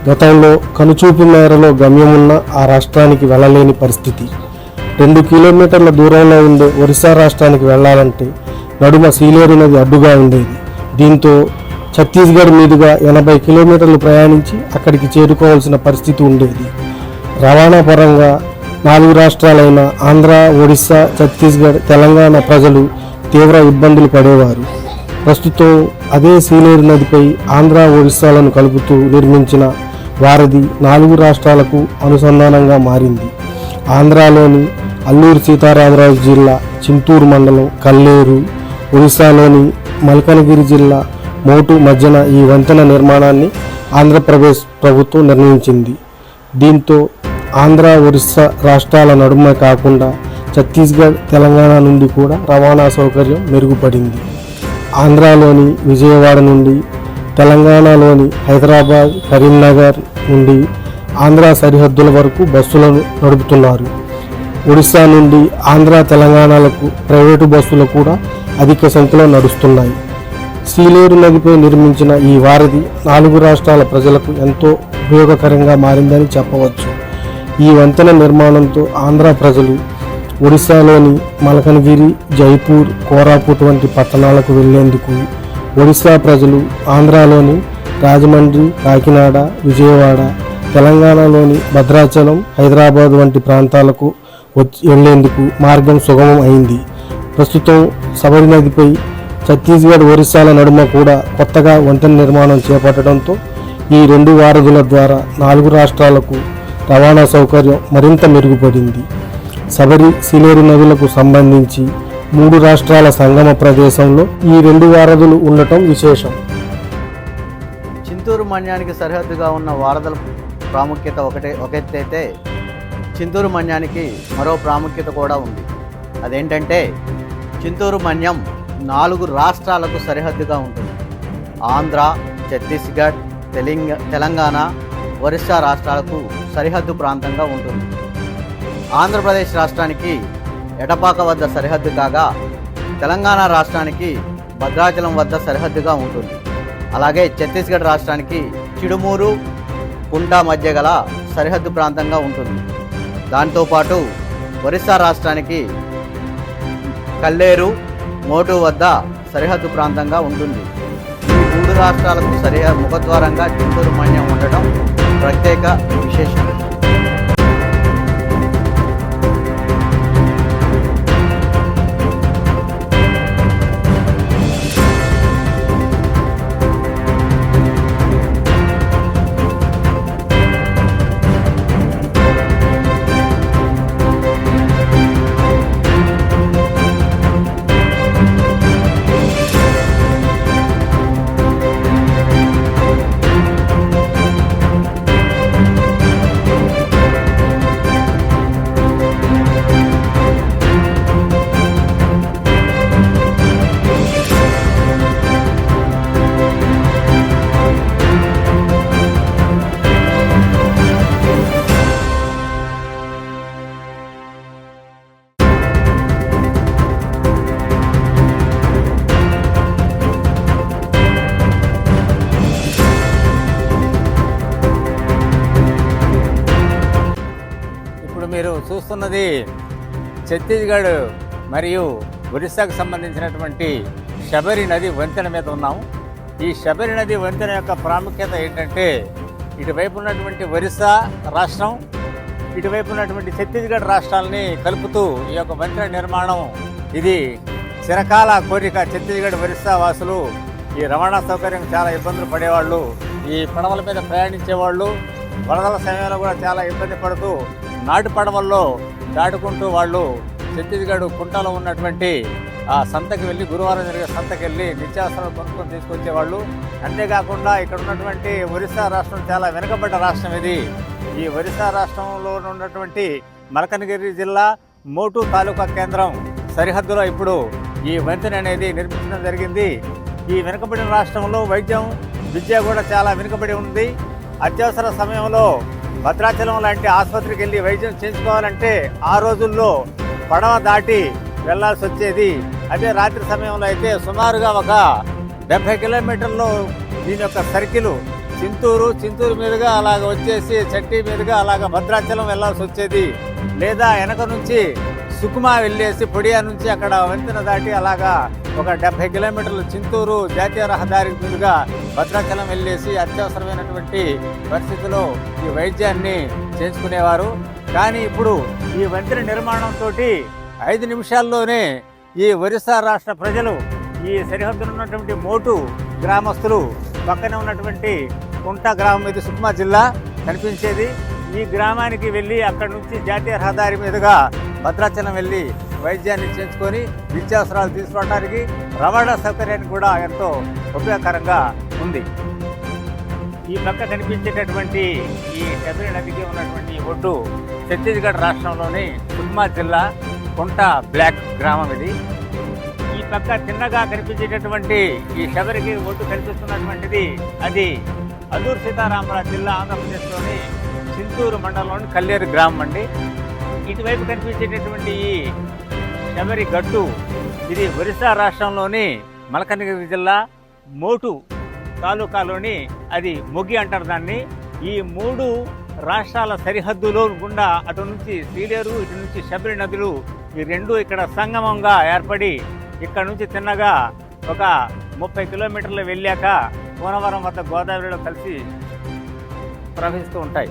గతంలో కనుచూపు మేరలో గమ్యమున్న ఆ రాష్ట్రానికి వెళ్ళలేని పరిస్థితి. 2 కిలోమీటర్ల దూరంలో ఉండే ఒరిస్సా రాష్ట్రానికి వెళ్లాలంటే నడుమ సీలేరు నది అడ్డుగా ఉండేది. దీంతో ఛత్తీస్గఢ్ మీదుగా 80 కిలోమీటర్లు ప్రయాణించి అక్కడికి చేరుకోవాల్సిన పరిస్థితి ఉండేది. రవాణా పరంగా 4 రాష్ట్రాలైన ఆంధ్ర, ఒడిస్సా, ఛత్తీస్గఢ్, తెలంగాణ ప్రజలు తీవ్ర ఇబ్బందులు పడేవారు. ప్రస్తుతం అదే సీలేరు నదిపై ఆంధ్ర, ఒడిస్సాలను కలుపుతూ నిర్మించిన వారధి 4 రాష్ట్రాలకు అనుసంధానంగా మారింది. ఆంధ్రాలోని అల్లూరు సీతారామరాజు జిల్లా చింతూరు మండలం కల్లేరు, ఒడిశాలోని మల్కనగిరి జిల్లా మోటు మధ్యన ఈ వంతెన నిర్మాణాన్ని ఆంధ్రప్రదేశ్ ప్రభుత్వం నిర్ణయించింది. దీంతో ఆంధ్ర, ఒరిస్సా రాష్ట్రాల నడుమ కాకుండా ఛత్తీస్గఢ్, తెలంగాణ నుండి కూడా రవాణా సౌకర్యం మెరుగుపడింది. ఆంధ్రాలోని విజయవాడ నుండి, తెలంగాణలోని హైదరాబాద్, కరీంనగర్ నుండి ఆంధ్ర సరిహద్దుల వరకు బస్సులను నడుపుతున్నారు. ఒడిశా నుండి ఆంధ్ర, తెలంగాణలకు ప్రైవేటు బస్సులు కూడా అధిక సంఖ్యలో నడుస్తున్నాయి. సీలేరు నదిపై నిర్మించిన ఈ వారధి 4 రాష్ట్రాల ప్రజలకు ఎంతో ఉపయోగకరంగా మారిందని చెప్పవచ్చు. ఈ వంతెన నిర్మాణంతో ఆంధ్ర ప్రజలు ఒడిశాలోని మల్కనగిరి, జైపూర్, కోరాపుట్ వంటి పట్టణాలకు వెళ్లేందుకు, ఒడిశా ప్రజలు ఆంధ్రాలోని రాజమండ్రి, కాకినాడ, విజయవాడ, తెలంగాణలోని భద్రాచలం, హైదరాబాద్ వంటి ప్రాంతాలకు వెళ్లేందుకు మార్గం సుగమం అయింది. ప్రస్తుతం సబరి నదిపై ఛత్తీస్గఢ్, ఒరిస్సాల నడుమ కూడా కొత్తగా వంతెన నిర్మాణం చేపట్టడంతో ఈ 2 వారధుల ద్వారా 4 రాష్ట్రాలకు రవాణా సౌకర్యం మరింత మెరుగుపడింది. సబరి, సీలేరు నదులకు సంబంధించి 3 రాష్ట్రాల సంగమ ప్రదేశంలో ఈ 2 వారధులు ఉండటం విశేషం. చింతూరు మన్యానికి సరిహద్దుగా ఉన్న వారధుల ప్రాముఖ్యత ఒకెత్తైతే చింతూరు మన్యానికి మరో ప్రాముఖ్యత కూడా ఉంది. అదేంటంటే చింతూరు మన్యం 4 రాష్ట్రాలకు సరిహద్దుగా ఉంటుంది. ఆంధ్ర, ఛత్తీస్గఢ్, తెలంగాణ, ఒరిస్సా రాష్ట్రాలకు సరిహద్దు ప్రాంతంగా ఉంటుంది. ఆంధ్రప్రదేశ్ రాష్ట్రానికి ఎటపాక వద్ద సరిహద్దు కాగా తెలంగాణ రాష్ట్రానికి భద్రాచలం వద్ద సరిహద్దుగా ఉంటుంది. అలాగే ఛత్తీస్గఢ్ రాష్ట్రానికి చిడుమూరు, కుంటా మధ్య గల సరిహద్దు ప్రాంతంగా ఉంటుంది. దాంతోపాటు ఒరిస్సా రాష్ట్రానికి కల్లేరు, మోటు వద్ద సరిహద్దు ప్రాంతంగా ఉంటుంది. ఈ 3 రాష్ట్రాలకు ముఖద్వారంగా చింతూరు మన్యం ఉండటం ప్రత్యేక విశేషం. మీరు చూస్తున్నది ఛత్తీస్గఢ్ మరియు ఒరిస్సాకు సంబంధించినటువంటి శబరి నది వంతెన మీద ఉన్నాము. ఈ శబరి నది వంతెన యొక్క ప్రాముఖ్యత ఏంటంటే ఇటువైపు ఉన్నటువంటి ఒరిస్సా రాష్ట్రం, ఇటువైపు ఉన్నటువంటి ఛత్తీస్గఢ్ రాష్ట్రాలని కలుపుతూ ఈ యొక్క వంతెన నిర్మాణం ఇది చిరకాల కోరిక. ఛత్తీస్గఢ్, ఒరిస్సా వాసులు ఈ రవాణా సౌకర్యం చాలా ఇబ్బందులు పడేవాళ్ళు. ఈ పడవల మీద ప్రయాణించేవాళ్ళు వరదల సమయంలో కూడా చాలా ఇబ్బంది పడుతూ నాటు పడవల్లో దాటుకుంటూ వాళ్ళు ఛత్తీస్గఢ్ కుంటలో ఉన్నటువంటి ఆ సంతకి వెళ్ళి, గురువారం జరిగే సంతకి వెళ్ళి నిత్యావసరాలు కొనుక్కొని తీసుకొచ్చేవాళ్ళు. అంతేకాకుండా ఇక్కడ ఉన్నటువంటి ఒరిస్సా రాష్ట్రం చాలా వెనుకబడ్డ రాష్ట్రం ఇది. ఈ ఒరిస్సా రాష్ట్రంలో ఉన్నటువంటి మల్కనగిరి జిల్లా మోటు తాలూకా కేంద్రం సరిహద్దులో ఇప్పుడు ఈ వంతెన అనేది నిర్మించడం జరిగింది. ఈ వెనుకబడిన రాష్ట్రంలో వైద్యం, విద్య కూడా చాలా వెనుకబడి ఉంది. అత్యవసర సమయంలో భద్రాచలం లాంటి ఆసుపత్రికి వెళ్ళి వైద్యం చేయించుకోవాలంటే ఆ రోజుల్లో పడవ దాటి వెళ్లాల్సి వచ్చేది. అదే రాత్రి సమయంలో అయితే సుమారుగా ఒక 70 కిలోమీటర్లు దీని యొక్క సర్కిల్ చింతూరు మీదుగా అలాగ వచ్చేసి చట్టి మీదుగా అలాగ భద్రాచలం వెళ్ళాల్సి వచ్చేది. లేదా వెనక నుంచి సుకుమా వెళ్ళేసి పొడియా నుంచి అక్కడ వంతెన దాటి అలాగా ఒక 70 కిలోమీటర్లు చింతూరు జాతీయ రహదారి మీదుగా భద్రాచలం వెళ్ళేసి అత్యవసరమైనటువంటి పరిస్థితిలో ఈ వైద్యాన్ని చేయించుకునేవారు. కానీ ఇప్పుడు ఈ వంతెన నిర్మాణంతో 5 నిమిషాల్లోనే ఈ ఒరిస్సా రాష్ట్ర ప్రజలు ఈ సరిహద్దున ఉన్నటువంటి మోటు గ్రామస్తులు పక్కనే ఉన్నటువంటి కుంట గ్రామం ఇది సుక్మా జిల్లా కనిపించేది. ఈ గ్రామానికి వెళ్ళి అక్కడి నుంచి జాతీయ రహదారి మీదుగా భద్రాచలం వెళ్ళి వైద్యాన్ని చేయించుకొని నిత్యావసరాలు తీసుకోవడానికి రవాణా సౌకర్యానికి కూడా ఎంతో ఉపయోగకరంగా ఉంది. ఈ పక్క కనిపించేటటువంటి ఈ శబరి నదికి ఉన్నటువంటి ఒడ్డు ఛత్తీస్గఢ్ రాష్ట్రంలోని సుక్మా జిల్లా కుంట బ్లాక్ గ్రామం ఇది. ఈ పక్క చిన్నగా కనిపించేటటువంటి ఈ శబరికి ఒడ్డు కనిపిస్తున్నటువంటిది అది అల్లూరు సీతారామరాజు జిల్లా ఆంధ్రప్రదేశ్లోని చింతూరు మండలంలోని కల్లేరు గ్రామం అండి. ఇటువైపు కనిపించేటటువంటి ఈ శబరి గట్టు ఇది ఒరిస్సా రాష్ట్రంలోని మల్కనగిరి జిల్లా మోటు తాలూకాలోని అది మొగి అంటారు దాన్ని. ఈ 3 రాష్ట్రాల సరిహద్దులో గుండా అటు నుంచి సీలేరు ఇటు నుంచి శబరి నదులు ఈ 2 ఇక్కడ సంగమంగా ఏర్పడి ఇక్కడ నుంచి తిన్నగా ఒక 30 కిలోమీటర్లు వెళ్ళాక కోనవరం వద్ద గోదావరిలో కలిసి ప్రవహిస్తూ ఉంటాయి.